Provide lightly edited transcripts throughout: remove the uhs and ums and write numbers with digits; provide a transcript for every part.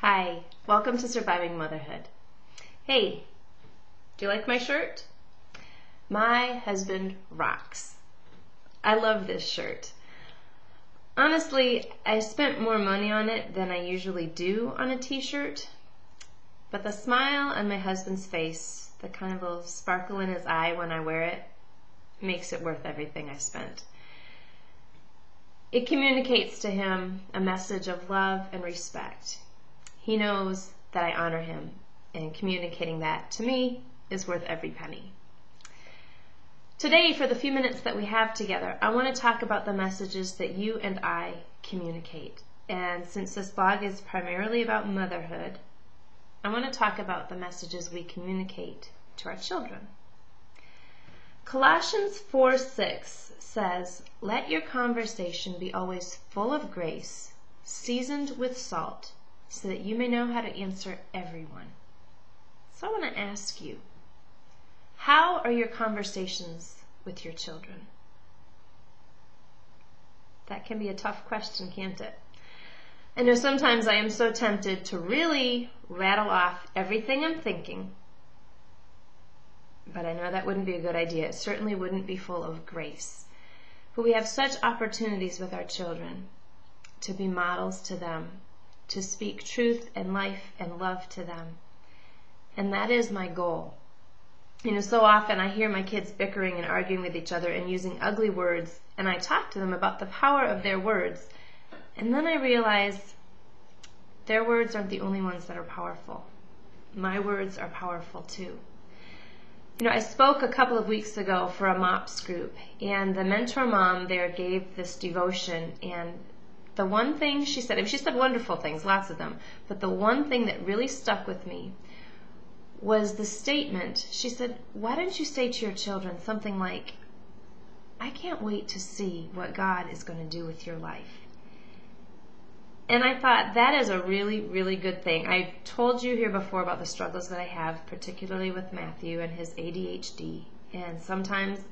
Hi, welcome to Surviving Motherhood. Hey, do you like my shirt? My husband rocks. I love this shirt. Honestly, I spent more money on it than I usually do on a t-shirt, but the smile on my husband's face, the kind of little sparkle in his eye when I wear it, makes it worth everything I spent. It communicates to him a message of love and respect. He knows that I honor him, and communicating that to me is worth every penny. Today, for the few minutes that we have together, I want to talk about the messages that you and I communicate. And since this blog is primarily about motherhood, I want to talk about the messages we communicate to our children. Colossians 4:6 says, "Let your conversation be always full of grace, seasoned with salt, so that you may know how to answer everyone." So I want to ask you, how are your conversations with your children? That can be a tough question, can't it? I know sometimes I am so tempted to really rattle off everything I'm thinking, but I know that wouldn't be a good idea. It certainly wouldn't be full of grace. But we have such opportunities with our children to be models to them, to speak truth and life and love to them. And that is my goal. So often I hear my kids bickering and arguing with each other and using ugly words, and I talk to them about the power of their words. And then I realize their words aren't the only ones that are powerful. My words are powerful too. I spoke a couple of weeks ago for a MOPS group, and the mentor mom there gave this devotion, and the one thing she said, and she said wonderful things, lots of them, but the one thing that really stuck with me was the statement. She said, "Why don't you say to your children something like, 'I can't wait to see what God is going to do with your life.'" And I thought that is a really, really good thing. I've told you here before about the struggles that I have, particularly with Matthew and his ADHD. And sometimes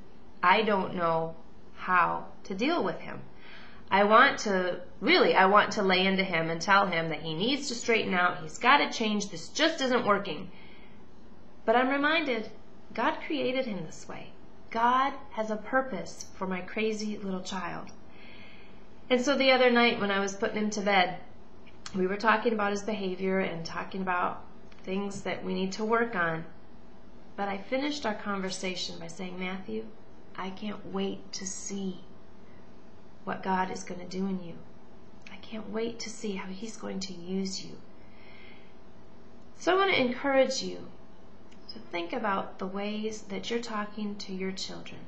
I don't know how to deal with him. I want to lay into him and tell him that he needs to straighten out. He's got to change. This just isn't working. But I'm reminded, God created him this way. God has a purpose for my crazy little child. And so the other night when I was putting him to bed, we were talking about his behavior and talking about things that we need to work on. But I finished our conversation by saying, "Matthew, I can't wait to see what God is going to do in you. I can't wait to see how he's going to use you." So I want to encourage you to think about the ways that you're talking to your children.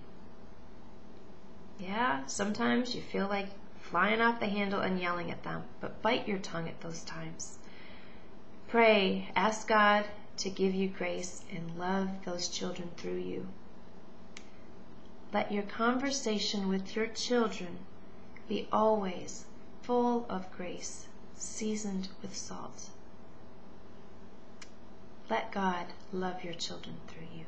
Yeah, sometimes you feel like flying off the handle and yelling at them, but bite your tongue at those times. Pray, ask God to give you grace and love those children through you. Let your conversation with your children be always full of grace, seasoned with salt. Let God love your children through you.